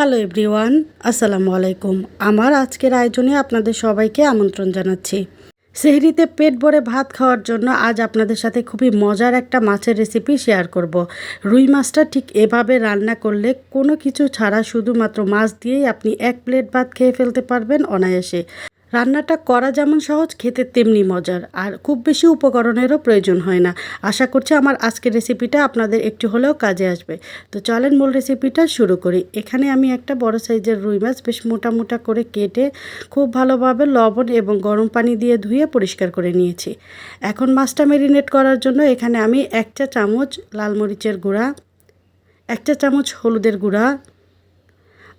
Hello everyone, আসসালামু আলাইকুম। আমার আজকের আয়োজনে আপনাদের সবাইকে আমন্ত্রণ জানাচ্ছি। সেহরিতে পেট ভরে ভাত খাওয়ার জন্য আজ আপনাদের সাথে খুবই মজার একটা মাছের রেসিপি শেয়ার করব। রুই মাছটা ঠিক এভাবে রান্না করলে কোনো কিছু ছাড়া শুধুমাত্র মাছ দিয়েই আপনি এক প্লেট ভাত খেয়ে ফেলতে পারবেন অনায়াসে। রান্নাটা করা যেমন সহজ, খেতে তেমনি মজার, আর খুব বেশি উপকরণেরও প্রয়োজন হয় না। আশা করছি আমার আজকের রেসিপিটা আপনাদের একটু হলেও কাজে আসবে। তো চলেন মূল রেসিপিটা শুরু করি। এখানে আমি একটা বড় সাইজের রুই মাছ বেশ মোটা মোটা করে কেটে খুব ভালোভাবে লবণ এবং গরম পানি দিয়ে ধুয়ে পরিষ্কার করে নিয়েছি। এখন মাছটা ম্যারিনেট করার জন্য এখানে আমি 1 চা চামচ লাল মরিচের গুঁড়া, 1 চা চামচ হলুদের গুঁড়া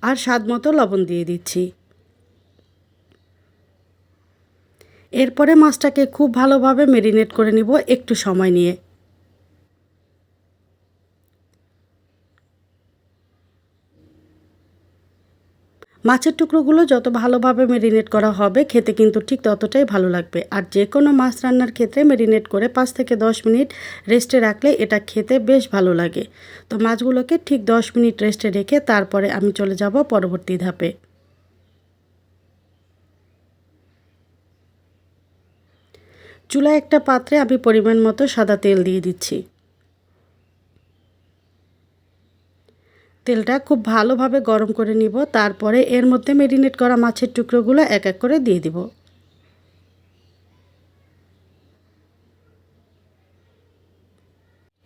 আর স্বাদ মতো লবণ দিয়ে দিচ্ছি। এরপরে মাছটাকে খুব ভালোভাবে ম্যারিনেট করে নিব একটু সময় নিয়ে। মাছের টুকরোগুলো যত ভালোভাবে ম্যারিনেট করা হবে খেতে কিন্তু ঠিক ততটাই ভালো লাগবে। আর যে কোনো মাছ রান্নার ক্ষেত্রে ম্যারিনেট করে 5 থেকে 10 মিনিট রেস্টে রাখলে এটা খেতে বেশ ভালো লাগে। তো মাছগুলোকে ঠিক 10 মিনিট রেস্টে রেখে তারপরে আমি চলে যাব পরবর্তী ধাপে। চুলায় একটা পাত্রে আমি পরিমাণ মতো সাদা তেল দিয়ে দিচ্ছি। তেলটা খুব ভালোভাবে গরম করে নিব, তারপরে এর মধ্যে ম্যারিনেট করা মাছের টুকরোগুলো এক এক করে দিয়ে দিব।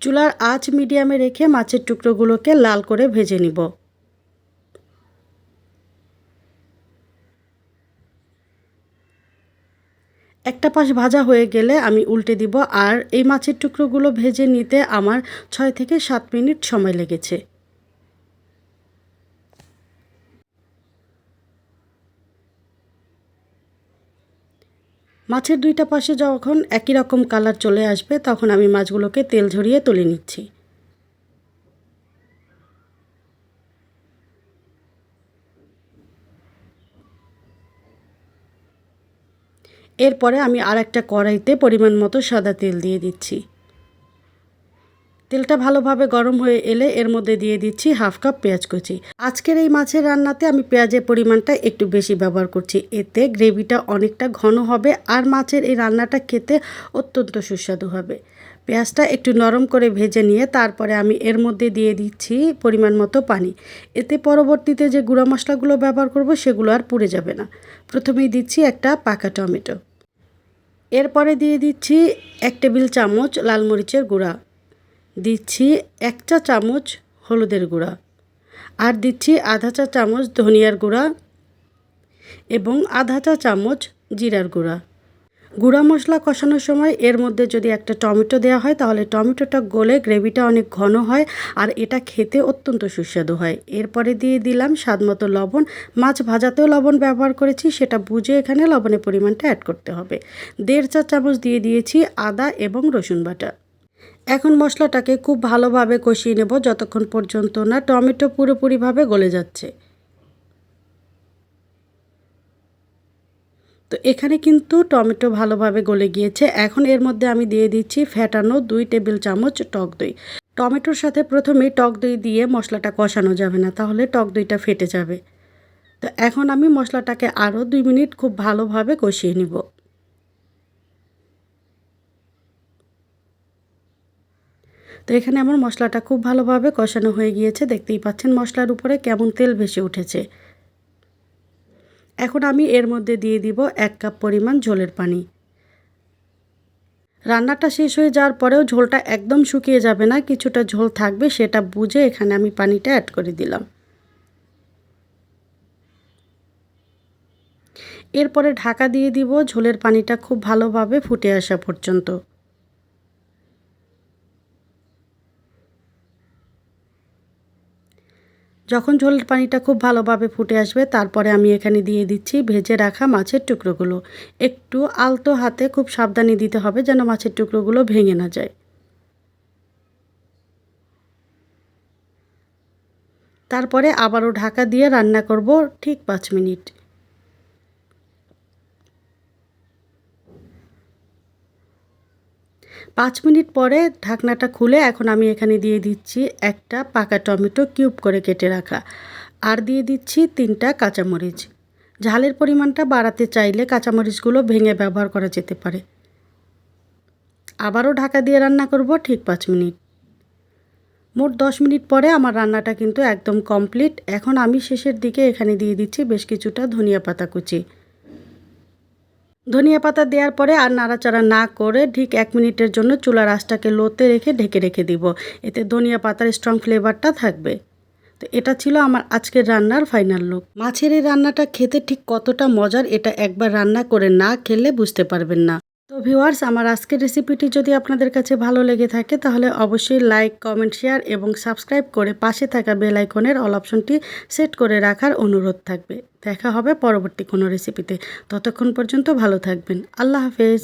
চুলার আঁচ মিডিয়ামে রেখে মাছের টুকরোগুলোকে লাল করে ভেজে নিব। একটা পাশ ভাজা হয়ে গেলে আমি উল্টে দিব। আর এই মাছের টুকরোগুলো ভেজে নিতে আমার 6 থেকে 7 মিনিট সময় লেগেছে। মাছের দুইটা পাশে যখন একই রকম কালার চলে আসবে তখন আমি মাছগুলোকে তেল ঝরিয়ে তুলে নিচ্ছি। এরপরে আমি আর একটা কড়াইতে পরিমাণ মতো সাদা তেল দিয়ে দিচ্ছি। তেলটা ভালোভাবে গরম হয়ে এলে এর মধ্যে দিয়ে দিচ্ছি হাফ কাপ পেঁয়াজ কুচি। আজকের এই মাছের রান্নাতে আমি পেঁয়াজের পরিমাণটা একটু বেশি ব্যবহার করছি, এতে গ্রেভিটা অনেকটা ঘন হবে আর মাছের এই রান্নাটা খেতে অত্যন্ত সুস্বাদু হবে। পেঁয়াজটা একটু নরম করে ভেজে নিয়ে তারপরে আমি এর মধ্যে দিয়ে দিচ্ছি পরিমাণ মতো পানি। এতে পরবর্তীতে যে গুঁড়া মশলাগুলো ব্যবহার করব সেগুলো আর পুড়ে যাবে না। প্রথমেই দিচ্ছি একটা পাকা টমেটো। এরপরে দিয়ে দিচ্ছি 1 টেবিল চামচ লাল মরিচের গুঁড়া, দিচ্ছি 1 চা চামচ হলুদের গুঁড়া, আর দিচ্ছি আধা চা চামচ ধনিয়ার গুঁড়া এবং আধা চা চামচ জিরার গুঁড়া। গুঁড়া মশলা কষানোর সময় এর মধ্যে যদি একটা টমেটো দেওয়া হয় তাহলে টমেটোটা গলে গ্রেভিটা অনেক ঘন হয় আর এটা খেতে অত্যন্ত সুস্বাদু হয়। এরপরে দিয়ে দিলাম স্বাদমতো লবণ। মাছ ভাজাতেও লবণ ব্যবহার করেছি, সেটা বুঝে এখানে লবণের পরিমাণটা অ্যাড করতে হবে। 1.5 চা চামচ দিয়ে দিয়েছি আদা এবং রসুন বাটা। এখন মশলাটাকে খুব ভালোভাবে কষিয়ে নেব যতক্ষণ পর্যন্ত না টমেটো পুরোপুরিভাবে গলে যাচ্ছে। তো এখানে কিন্তু টমেটো ভালোভাবে গলে গিয়েছে। এখন এর মধ্যে আমি দিয়ে দিচ্ছি ফ্যাটানো 2 টেবিল চামচ টক দই। টমেটোর সাথে প্রথমেই টক দই দিয়ে মশলাটা কষানো যাবে না, তাহলে টক দইটা ফেটে যাবে। তো এখন আমি মশলাটাকে আরও 2 মিনিট খুব ভালোভাবে কষিয়ে নিব। তো এখানে আমার মশলাটা খুব ভালোভাবে কষানো হয়ে গিয়েছে, দেখতেই পাচ্ছেন মশলার উপরে কেমন তেল ভেসে উঠেছে। এখন আমি এর মধ্যে দিয়ে দিব 1 কাপ পরিমাণ ঝোলের পানি। রান্নাটা শেষ হয়ে যাওয়ার পরেও ঝোলটা একদম শুকিয়ে যাবে না, কিছুটা ঝোল থাকবে, সেটা বুঝে এখানে আমি পানিটা অ্যাড করে দিলাম। এরপরে ঢাকা দিয়ে দিব ঝোলের পানিটা খুব ভালোভাবে ফুটে আসা পর্যন্ত। যখন ঝোলের পানিটা খুব ভালোভাবে ফুটে আসবে তারপরে আমি এখানে দিয়ে দিচ্ছি ভেজে রাখা মাছের টুকরোগুলো। একটু আলতো হাতে খুব সাবধানে দিতে হবে যেন মাছের টুকরোগুলো ভেঙে না যায়। তারপরে আবারও ঢাকা দিয়ে রান্না করব ঠিক 5 মিনিট। 5 মিনিট পরে ঢাকনাটা খুলে এখন আমি এখানে দিয়ে দিচ্ছি একটা পাকা টমেটো কিউব করে কেটে রাখা। আর দিয়ে দিচ্ছি 3টা কাঁচামরিচ। ঝালের পরিমাণটা বাড়াতে চাইলে কাঁচামরিচগুলো ভেঙে ব্যবহার করা যেতে পারে। আবারও ঢাকা দিয়ে রান্না করব ঠিক 5 মিনিট। মোট 10 মিনিট পরে আমার রান্নাটা কিন্তু একদম কমপ্লিট। এখন আমি শেষের দিকে এখানে দিয়ে দিচ্ছি বেশ কিছুটা ধনিয়া পাতা কুচি। ধনিয়া পাতা দেওয়ার পরে আর নাড়াচাড়া না করে ঠিক 1 মিনিটের জন্য চুলার আঁচটাকে লোতে রেখে ঢেকে দিব। এতে ধনিয়া পাতার স্ট্রং ফ্লেভারটা থাকবে। তো এটা ছিল আমার আজকের রান্নার ফাইনাল লুক। মাছের এই রান্নাটা খেতে ঠিক কতটা মজার এটা একবার রান্না করে না খেলে বুঝতে পারবেন না। তো ভিউয়ার্স, আমার আজকের রেসিপিটি যদি আপনাদের কাছে ভালো লেগে থাকে তাহলে অবশ্যই লাইক, কমেন্ট, শেয়ার এবং সাবস্ক্রাইব করে পাশে থাকা বেল আইকনের অল অপশনটি সেট করে রাখার অনুরোধ থাকবে। দেখা হবে পরবর্তী কোনো রেসিপিতে। ততক্ষণ পর্যন্ত ভালো থাকবেন। আল্লাহ হাফেজ।